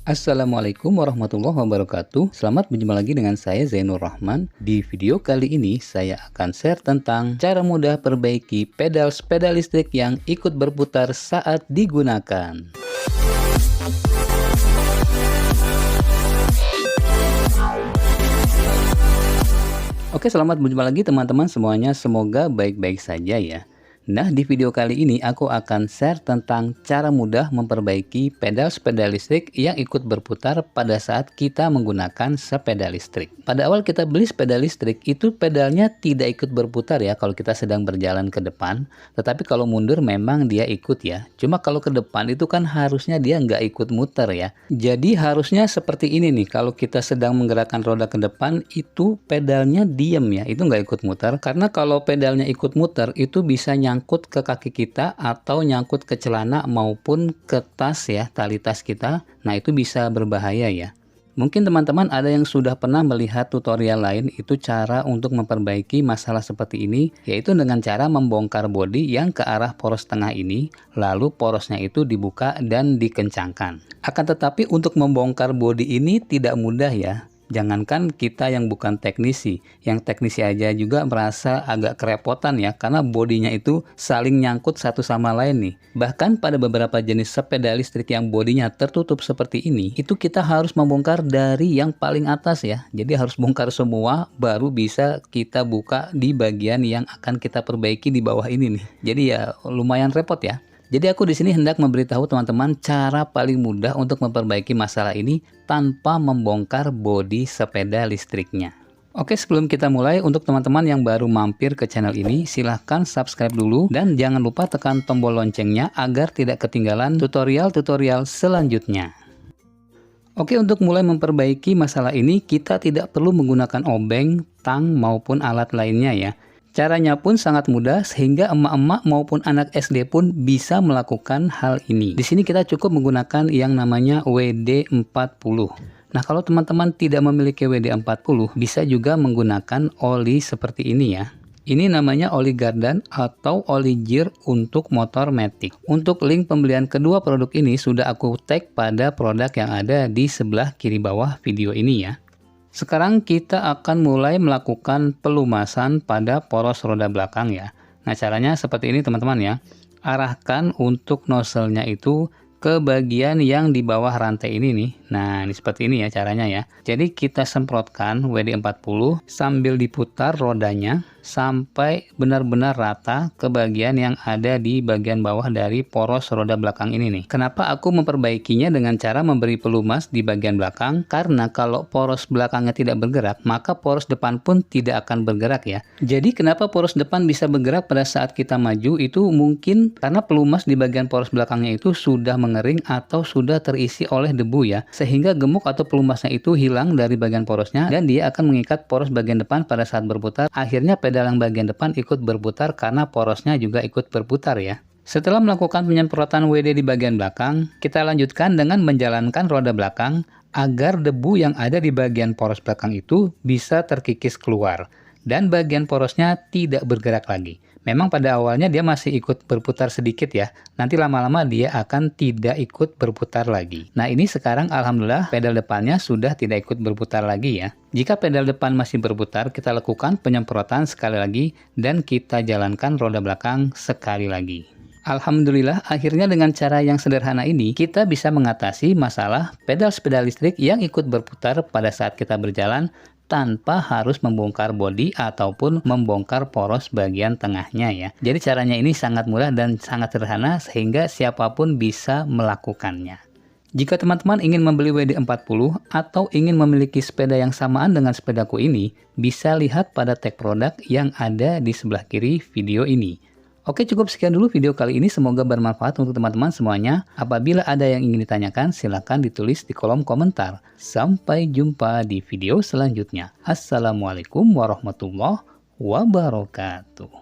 Assalamualaikum warahmatullahi wabarakatuh. Selamat berjumpa lagi dengan saya Zainur Rahman. Di video kali ini saya akan share tentang cara mudah perbaiki pedal sepeda listrik yang ikut berputar saat digunakan. Oke, selamat berjumpa lagi teman-teman semuanya. Semoga baik-baik saja ya. Nah, di video kali ini aku akan share tentang cara mudah memperbaiki pedal sepeda listrik yang ikut berputar pada saat kita menggunakan sepeda listrik. Pada awal kita beli sepeda listrik, itu pedalnya tidak ikut berputar ya kalau kita sedang berjalan ke depan. Tetapi kalau mundur memang dia ikut ya. Cuma kalau ke depan itu kan harusnya dia nggak ikut muter ya. Jadi harusnya seperti ini nih, kalau kita sedang menggerakkan roda ke depan, itu pedalnya diem ya, itu nggak ikut muter. Karena kalau pedalnya ikut muter, itu bisa nyangkut ke kaki kita atau nyangkut ke celana maupun ke tas ya, tali tas kita. Nah, itu bisa berbahaya ya. Mungkin teman-teman ada yang sudah pernah melihat tutorial lain, itu cara untuk memperbaiki masalah seperti ini, yaitu dengan cara membongkar bodi yang ke arah poros tengah ini, lalu porosnya itu dibuka dan dikencangkan. Akan tetapi untuk membongkar bodi ini tidak mudah ya. Jangankan kita yang bukan teknisi, yang teknisi aja juga merasa agak kerepotan ya, karena bodinya itu saling nyangkut satu sama lain nih. Bahkan pada beberapa jenis sepeda listrik yang bodinya tertutup seperti ini, itu kita harus membongkar dari yang paling atas ya. Jadi harus bongkar semua, baru bisa kita buka di bagian yang akan kita perbaiki di bawah ini nih. Jadi ya lumayan repot ya. Jadi aku di sini hendak memberitahu teman-teman cara paling mudah untuk memperbaiki masalah ini tanpa membongkar bodi sepeda listriknya. Oke, sebelum kita mulai, untuk teman-teman yang baru mampir ke channel ini, silahkan subscribe dulu dan jangan lupa tekan tombol loncengnya agar tidak ketinggalan tutorial-tutorial selanjutnya. Oke, untuk mulai memperbaiki masalah ini, kita tidak perlu menggunakan obeng, tang, maupun alat lainnya ya. Caranya pun sangat mudah sehingga emak-emak maupun anak SD pun bisa melakukan hal ini. Di sini kita cukup menggunakan yang namanya WD-40. Nah, kalau teman-teman tidak memiliki WD-40, bisa juga menggunakan oli seperti ini ya. Ini namanya oli Gardan atau oli Gear untuk motor Matic. Untuk link pembelian kedua produk ini sudah aku tag pada produk yang ada di sebelah kiri bawah video ini ya. Sekarang kita akan mulai melakukan pelumasan pada poros roda belakang ya. Nah, caranya seperti ini teman-teman ya. Arahkan untuk nozzle-nya itu ke bagian yang di bawah rantai ini nih. Nah, ini seperti ini ya caranya ya. Jadi kita semprotkan WD-40 sambil diputar rodanya sampai benar-benar rata ke bagian yang ada di bagian bawah dari poros roda belakang ini nih. Kenapa aku memperbaikinya dengan cara memberi pelumas di bagian belakang? Karena kalau poros belakangnya tidak bergerak, maka poros depan pun tidak akan bergerak ya. Jadi kenapa poros depan bisa bergerak pada saat kita maju? Itu mungkin karena pelumas di bagian poros belakangnya itu sudah mengering atau sudah terisi oleh debu ya. Sehingga gemuk atau pelumasnya itu hilang dari bagian porosnya dan dia akan mengikat poros bagian depan pada saat berputar. Akhirnya pedal yang bagian depan ikut berputar karena porosnya juga ikut berputar ya. Setelah melakukan penyemprotan WD di bagian belakang, kita lanjutkan dengan menjalankan roda belakang agar debu yang ada di bagian poros belakang itu bisa terkikis keluar dan bagian porosnya tidak bergerak lagi. Memang pada awalnya dia masih ikut berputar sedikit ya, nanti lama-lama dia akan tidak ikut berputar lagi. Nah, ini sekarang alhamdulillah pedal depannya sudah tidak ikut berputar lagi ya. Jika pedal depan masih berputar, kita lakukan penyemprotan sekali lagi dan kita jalankan roda belakang sekali lagi. Alhamdulillah, akhirnya dengan cara yang sederhana ini, kita bisa mengatasi masalah pedal sepeda listrik yang ikut berputar pada saat kita berjalan tanpa harus membongkar bodi ataupun membongkar poros bagian tengahnya ya. Jadi caranya ini sangat mudah dan sangat sederhana sehingga siapapun bisa melakukannya. Jika teman-teman ingin membeli WD-40 atau ingin memiliki sepeda yang samaan dengan sepedaku ini, bisa lihat pada tag produk yang ada di sebelah kiri video ini. Oke, cukup sekian dulu video kali ini. Semoga bermanfaat untuk teman-teman semuanya. Apabila ada yang ingin ditanyakan, silahkan ditulis di kolom komentar. Sampai jumpa di video selanjutnya. Assalamualaikum warahmatullahi wabarakatuh.